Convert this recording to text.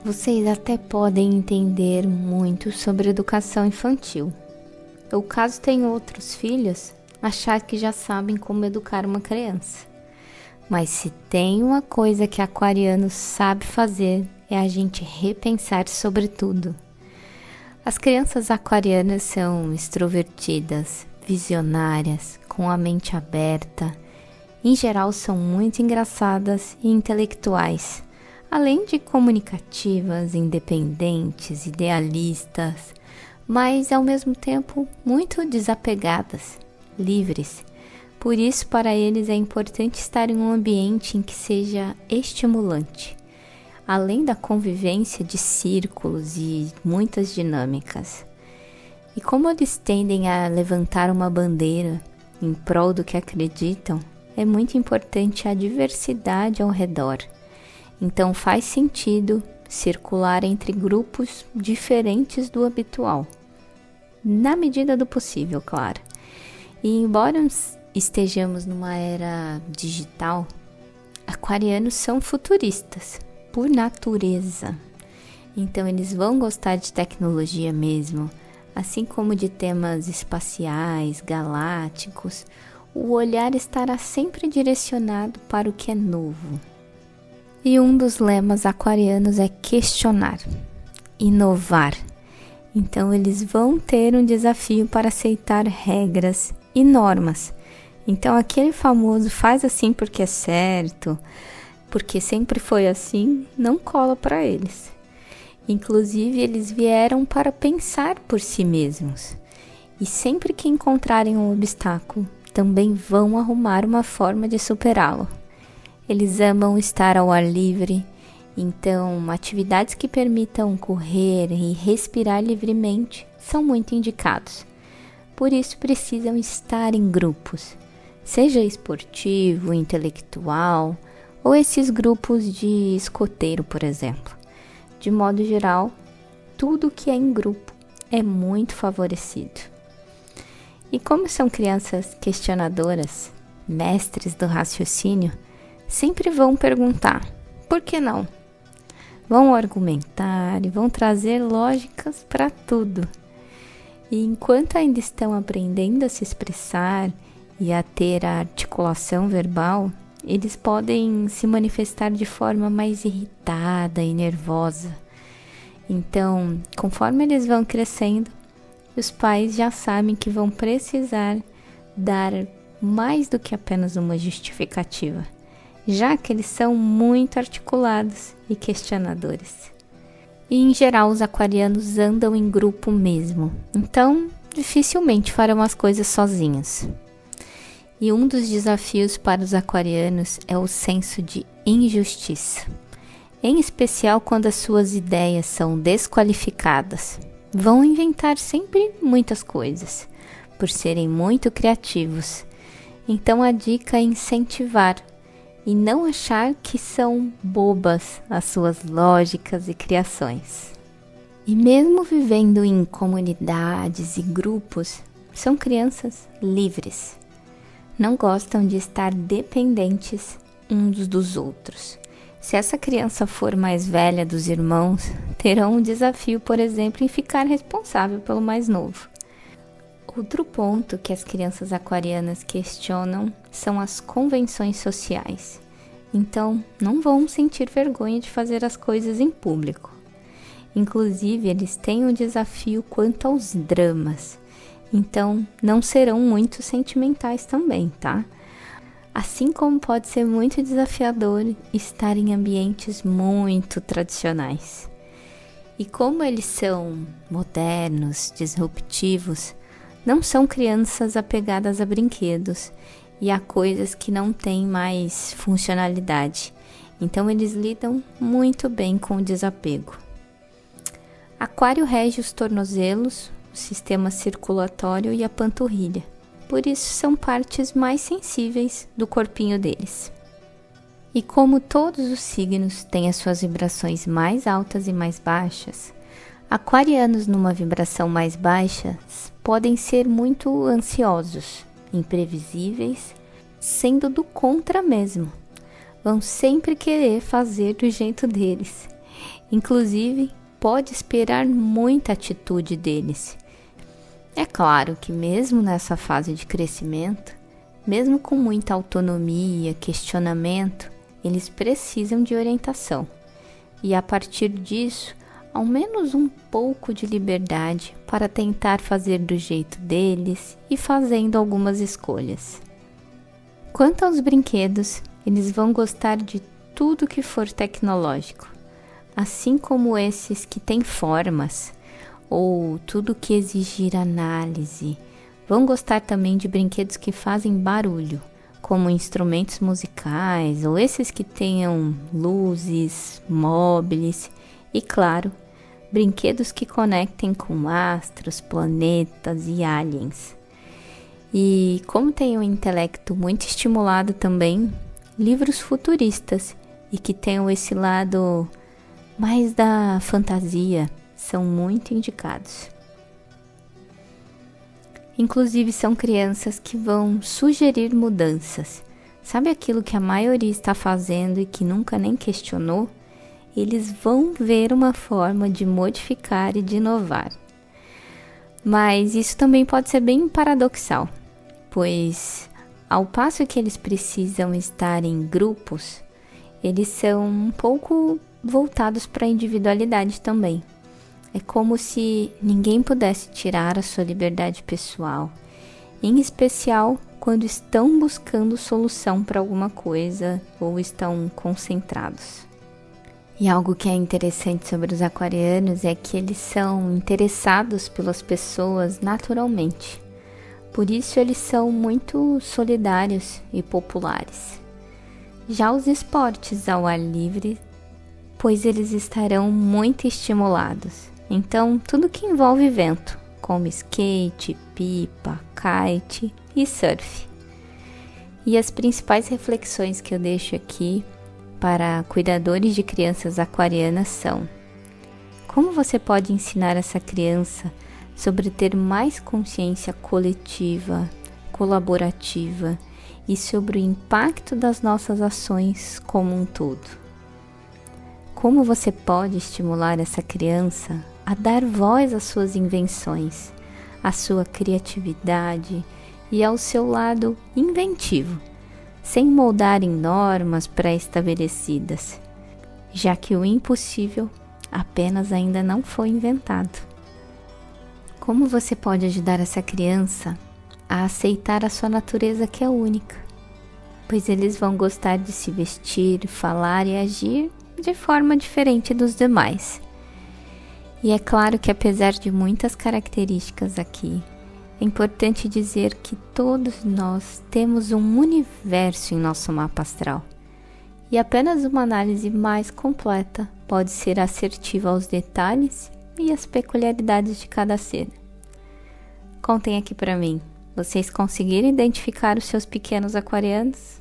Vocês até podem entender muito sobre educação infantil, ou caso tenham outros filhos, achar que já sabem como educar uma criança. Mas se tem uma coisa que aquariano sabe fazer, é a gente repensar sobre tudo. As crianças aquarianas são extrovertidas, visionárias, com a mente aberta. Em geral, são muito engraçadas e intelectuais, além de comunicativas, independentes, idealistas, mas ao mesmo tempo muito desapegadas, livres. Por isso, para eles é importante estar em um ambiente em que seja estimulante, além da convivência de círculos e muitas dinâmicas. E como eles tendem a levantar uma bandeira em prol do que acreditam, é muito importante a diversidade ao redor. Então faz sentido circular entre grupos diferentes do habitual, na medida do possível, claro. E embora estejamos numa era digital, aquarianos são futuristas, por natureza. Então eles vão gostar de tecnologia mesmo, assim como de temas espaciais, galácticos. O olhar estará sempre direcionado para o que é novo. E um dos lemas aquarianos é questionar, inovar. Então eles vão ter um desafio para aceitar regras e normas. Então aquele famoso faz assim porque é certo, porque sempre foi assim, não cola para eles. Inclusive, eles vieram para pensar por si mesmos. E sempre que encontrarem um obstáculo, também vão arrumar uma forma de superá-lo. Eles amam estar ao ar livre, então atividades que permitam correr e respirar livremente são muito indicados. Por isso precisam estar em grupos, seja esportivo, intelectual, ou esses grupos de escoteiro, por exemplo. De modo geral, tudo que é em grupo é muito favorecido. E como são crianças questionadoras, mestres do raciocínio, sempre vão perguntar, por que não? Vão argumentar e vão trazer lógicas para tudo. E enquanto ainda estão aprendendo a se expressar e a ter a articulação verbal, eles podem se manifestar de forma mais irritada e nervosa. Então, conforme eles vão crescendo, os pais já sabem que vão precisar dar mais do que apenas uma justificativa, já que eles são muito articulados e questionadores. E em geral os aquarianos andam em grupo mesmo, então dificilmente farão as coisas sozinhos. E um dos desafios para os aquarianos é o senso de injustiça, em especial quando as suas ideias são desqualificadas. Vão inventar sempre muitas coisas, por serem muito criativos. Então a dica é incentivar e não achar que são bobas as suas lógicas e criações. E mesmo vivendo em comunidades e grupos, são crianças livres. Não gostam de estar dependentes uns dos outros. Se essa criança for mais velha dos irmãos, terão um desafio, por exemplo, em ficar responsável pelo mais novo. Outro ponto que as crianças aquarianas questionam são as convenções sociais. Então, não vão sentir vergonha de fazer as coisas em público. Inclusive, eles têm um desafio quanto aos dramas. Então, não serão muito sentimentais também, tá? Assim como pode ser muito desafiador estar em ambientes muito tradicionais. E como eles são modernos, disruptivos, não são crianças apegadas a brinquedos e a coisas que não têm mais funcionalidade. Então eles lidam muito bem com o desapego. Aquário rege os tornozelos, o sistema circulatório e a panturrilha. Por isso são partes mais sensíveis do corpinho deles. E como todos os signos têm as suas vibrações mais altas e mais baixas, aquarianos numa vibração mais baixa podem ser muito ansiosos, imprevisíveis, sendo do contra mesmo. Vão sempre querer fazer do jeito deles. Inclusive, pode esperar muita atitude deles. É claro que mesmo nessa fase de crescimento, mesmo com muita autonomia, questionamento, eles precisam de orientação. E a partir disso, ao menos um pouco de liberdade para tentar fazer do jeito deles e fazendo algumas escolhas. Quanto aos brinquedos, eles vão gostar de tudo que for tecnológico, assim como esses que têm formas, ou tudo que exigir análise. Vão gostar também de brinquedos que fazem barulho, como instrumentos musicais, ou esses que tenham luzes, móveis e, claro, brinquedos que conectem com astros, planetas e aliens. E como tem um intelecto muito estimulado também, livros futuristas e que tenham esse lado mais da fantasia são muito indicados. Inclusive são crianças que vão sugerir mudanças. Sabe aquilo que a maioria está fazendo e que nunca nem questionou? Eles vão ver uma forma de modificar e de inovar. Mas isso também pode ser bem paradoxal, pois ao passo que eles precisam estar em grupos, eles são um pouco voltados para a individualidade também. É como se ninguém pudesse tirar a sua liberdade pessoal, em especial quando estão buscando solução para alguma coisa ou estão concentrados. E algo que é interessante sobre os aquarianos é que eles são interessados pelas pessoas naturalmente. Por isso eles são muito solidários e populares. Já os esportes ao ar livre, pois eles estarão muito estimulados. Então, tudo que envolve vento, como skate, pipa, kite e surf. E as principais reflexões que eu deixo aqui para cuidadores de crianças aquarianas são: como você pode ensinar essa criança sobre ter mais consciência coletiva, colaborativa e sobre o impacto das nossas ações como um todo? Como você pode estimular essa criança a dar voz às suas invenções, à sua criatividade e ao seu lado inventivo, sem moldar em normas pré-estabelecidas, já que o impossível apenas ainda não foi inventado? Como você pode ajudar essa criança a aceitar a sua natureza que é única? Pois eles vão gostar de se vestir, falar e agir de forma diferente dos demais. E é claro que apesar de muitas características aqui, é importante dizer que todos nós temos um universo em nosso mapa astral. E apenas uma análise mais completa pode ser assertiva aos detalhes e às peculiaridades de cada ser. Contem aqui para mim, vocês conseguiram identificar os seus pequenos aquarianos?